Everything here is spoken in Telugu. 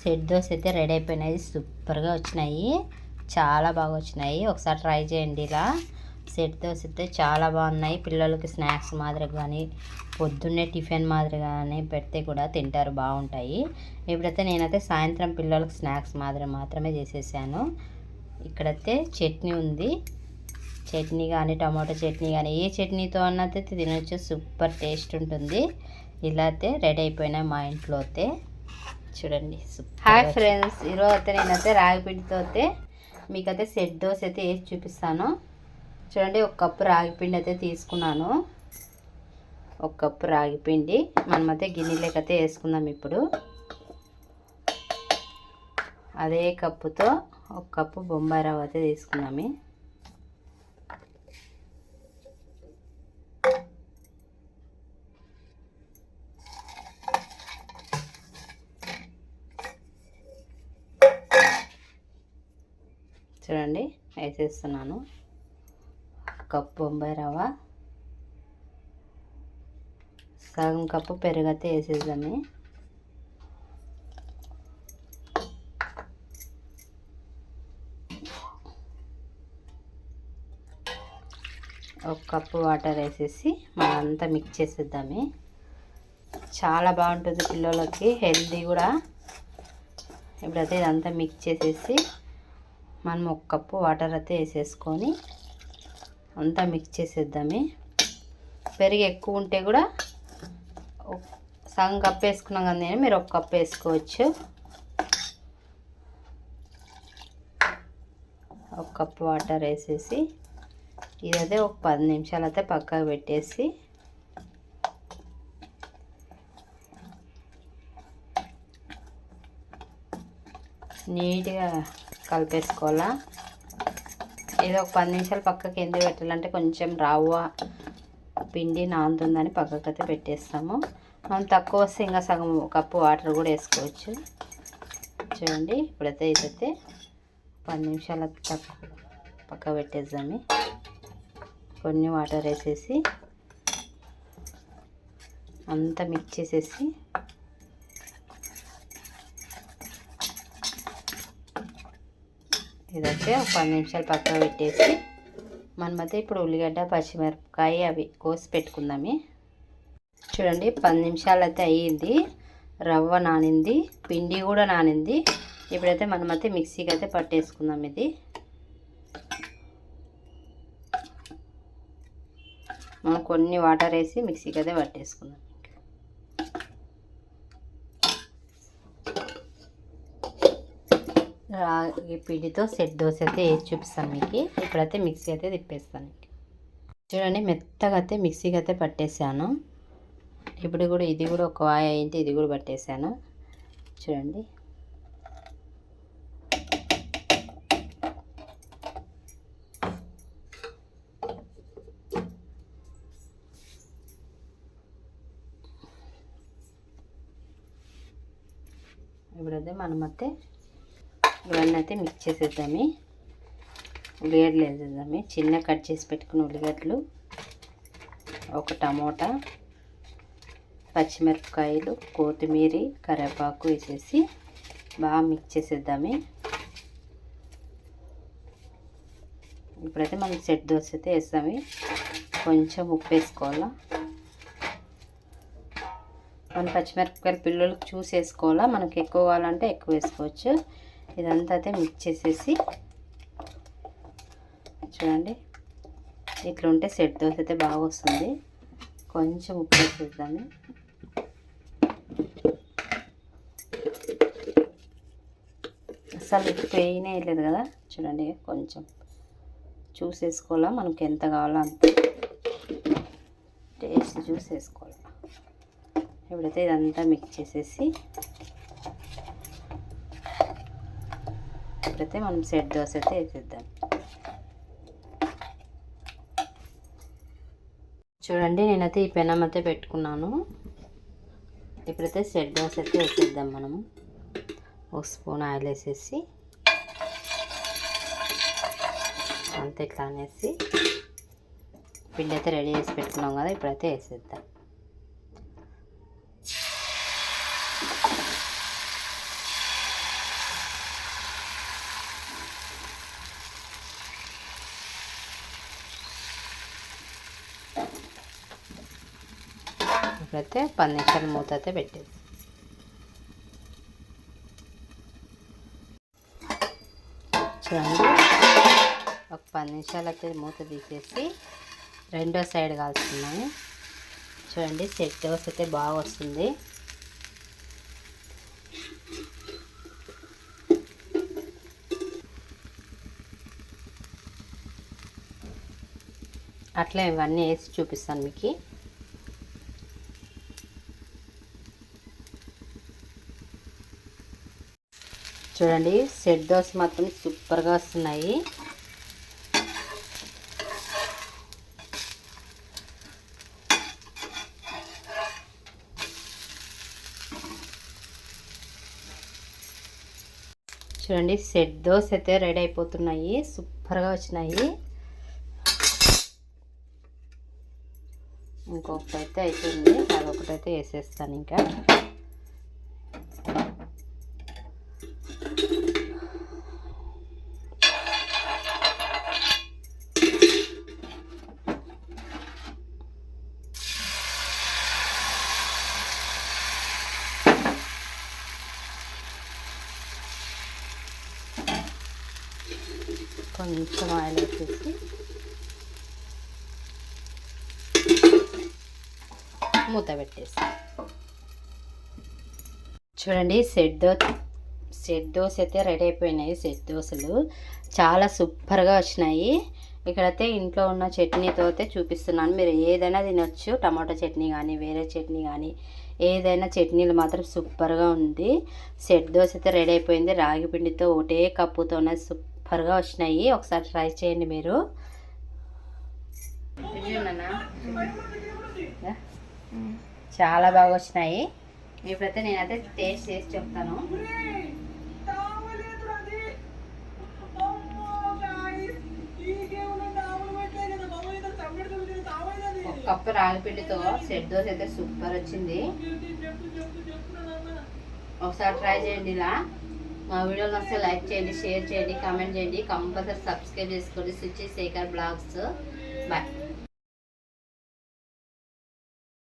సెట్ దోశ అయితే రెడీ అయిపోయినాయి. సూపర్గా వచ్చినాయి, చాలా బాగా వచ్చినాయి. ఒకసారి ట్రై చేయండి. ఇలా సెట్ దోశ అయితే చాలా బాగున్నాయి. పిల్లలకి స్నాక్స్ మాదిరి కానీ పొద్దున్నే టిఫిన్ మాదిరి కానీ పెడితే కూడా తింటారు, బాగుంటాయి. ఇప్పుడైతే నేనైతే సాయంత్రం పిల్లలకి స్నాక్స్ మాదిరి మాత్రమే చేసేసాను. ఇక్కడైతే చట్నీ ఉంది. చట్నీ కానీ టమాటో చట్నీ కానీ ఏ చట్నీతో అన్నైతే తినొచ్చు, సూపర్ టేస్ట్ ఉంటుంది. ఇలా అయితే రెడీ అయిపోయినాయి మా ఇంట్లో అయితే. చూడండి. హాయ్ ఫ్రెండ్స్, ఈరోజు అయితే నేనైతే రాగి పిండితో అయితే మీకైతే సెట్ దోశ అయితే వేసి చూపిస్తాను. చూడండి, ఒక కప్పు రాగి పిండి అయితే తీసుకున్నాను. ఒక కప్పు రాగి పిండి మనమైతే గిన్నెలకైతే వేసుకుందాం. ఇప్పుడు అదే కప్పుతో ఒక కప్పు బొంబాయి రవ్వ అయితే తీసుకుందాము. చూడండి, వేసేస్తున్నాను. కప్పు బొంబాయి రవ్వ, సగం కప్పు పెరుగైతే వేసేద్దాము. ఒక కప్పు వాటర్ వేసేసి మనంతా మిక్స్ చేసేద్దాము. చాలా బాగుంటుంది పిల్లలకి, హెల్తీ కూడా. ఇప్పుడైతే ఇదంతా మిక్స్ చేసేసి మనం ఒక కప్పు వాటర్ అయితే వేసేసుకొని అంతా మిక్స్ చేసేద్దాము. పెరుగు ఎక్కువ ఉంటే కూడా సగం కప్పు వేసుకున్నాం కదా, నేను మీరు ఒక కప్పు వేసుకోవచ్చు. ఒక కప్పు వాటర్ వేసేసి ఇదైతే ఒక 10 నిమిషాలు అయితే పక్కకు పెట్టేసి నీట్గా కలిపేసుకోవాలా. ఏదో ఒక 10 నిమిషాలు పక్కకి ఎందుకు పెట్టాలంటే కొంచెం రవ్వ పిండి నానుతుందని పక్కకి అయితే పెట్టేస్తాము. మనం తక్కువ వస్తే ఇంకా సగం కప్పు వాటర్ కూడా వేసుకోవచ్చు. చూడండి, ఇప్పుడైతే ఇదైతే 10 నిమిషాలు పక్క పెట్టేద్దాము. కొన్ని వాటర్ వేసేసి అంతా మిక్స్ చేసేసి ఇదైతే ఒక 10 నిమిషాలు పక్కన పెట్టేసి మనమైతే ఇప్పుడు ఉల్లిగడ్డ పచ్చిమిరపకాయ అవి కోసి పెట్టుకుందాము. చూడండి, 10 నిమిషాలు అయితే అయ్యింది. రవ్వ నానింది, పిండి కూడా నానింది. ఇప్పుడైతే మనమైతే మిక్సీకి అయితే పట్టేసుకుందాం. ఇది మనం కొన్ని వాటర్ వేసి మిక్సీకి అయితే పట్టేసుకుందాం. రాగి పిండితో సెట్ దోశ అయితే వేసి చూపిస్తాను మీకు. ఇప్పుడైతే మిక్సీ అయితే తిప్పేస్తాను. చూడండి, మెత్తగా అయితే మిక్సీకి అయితే పట్టేసాను. ఇప్పుడు కూడా ఇది కూడా ఒక వాయి అయింది, ఇది కూడా పట్టేసాను. చూడండి, ఇప్పుడైతే మనమైతే ఇవన్నీ అయితే మిక్స్ చేసేద్దాము. ఉల్లిగడ్డలు వేసేద్దాము. చిన్న కట్ చేసి పెట్టుకున్న ఉల్లిగడ్డలు, ఒక టమోటా, పచ్చిమిరపకాయలు, కొత్తిమీర, కరివేపాకు వేసేసి బాగా మిక్స్ చేసేద్దాము. ఇప్పుడైతే మనం సెట్ దోశ అయితే వేస్తాము. కొంచెం ఉప్పు వేసుకోవాలా. మన పచ్చిమిరపకాయలు పిల్లలకు చూసి వేసుకోవాలా. మనకు ఎక్కువ కావాలంటే ఎక్కువ వేసుకోవచ్చు. ఇదంతా అయితే మిక్స్ చేసేసి చూడండి, ఇట్లా ఉంటే సెట్ దోశ అయితే బాగా వస్తుంది. కొంచెం ఉప్పు వేసేద్దాము. అసలు ఉప్పు వేయలేదు కదా. చూడండి, కొంచెం చూసేసుకోవాలా. మనకి ఎంత కావాలో అంత టేస్ట్ చూసేసుకోవాలి. ఇప్పుడైతే ఇదంతా మిక్స్ చేసేసి ఇప్పుడైతే మనం సెట్ దోశ అయితే వేసేద్దాం. చూడండి, నేనైతే ఈ పెనం అయితే పెట్టుకున్నాను. ఇప్పుడైతే సెట్ దోశ అయితే వేసేద్దాం. మనము ఒక స్పూన్ ఆయిల్ వేసేసి అంతే ఇట్లా అనేసి పిండి అయితే రెడీ చేసి పెట్టుకున్నాం కదా. ఇప్పుడైతే వేసేద్దాం. ఇప్పుడైతే 10 నిమిషాలు మూత అయితే పెట్టేది. చూడండి, ఒక 10 నిమిషాలు అయితే మూత తీసేసి రెండో సైడ్ కాల్చుకున్నాను. చూడండి, సెట్ దోశ అయితే బాగా వస్తుంది. అట్లా ఇవన్నీ వేసి చూపిస్తాను మీకు. చూడండి, సెట్ దోశ మాత్రం సూపర్గా వస్తున్నాయి. చూడండి, సెట్ దోశ అయితే రెడీ అయిపోతున్నాయి. సూపర్గా వచ్చినాయి. ఇంకొకటి అయితే అయిపోయింది, అదొకటైతే వేసేస్తాను. ఇంకా కొంచెం ఆయిల్ వేసేసి మూత పెట్టేసి. చూడండి, సెట్ దోశ అయితే రెడీ అయిపోయినాయి. సెట్ దోశలు చాలా సూపర్గా వచ్చినాయి. ఇక్కడైతే ఇంట్లో ఉన్న చట్నీతో అయితే చూపిస్తున్నాను. మీరు ఏదైనా తినొచ్చు, టమాటో చట్నీ కానీ వేరే చట్నీ కానీ ఏదైనా చట్నీలు మాత్రం సూపర్గా ఉంది. సెట్ దోశ అయితే రెడీ అయిపోయింది. రాగి పిండితో ఒకటే కప్పుతోనే సూపర్గా వచ్చినాయి. ఒకసారి ట్రై చేయండి మీరు. చాలా బాగా వచ్చినాయి. ఇప్పుడైతే నేనైతే టేస్ట్ చేసి చెప్తాను. ఒక కప్పు రాగిపిండితో సెట్ దోశ అయితే సూపర్ వచ్చింది. ఒకసారి ట్రై చేయండి. ఇలా మా వీడియోలు వస్తే లైక్ చేయండి, షేర్ చేయండి, కామెంట్ చేయండి. కంపల్సరీ సబ్స్క్రైబ్ చేసుకోండి. సుచి శేఖర్ బ్లాగ్స్. బాయ్.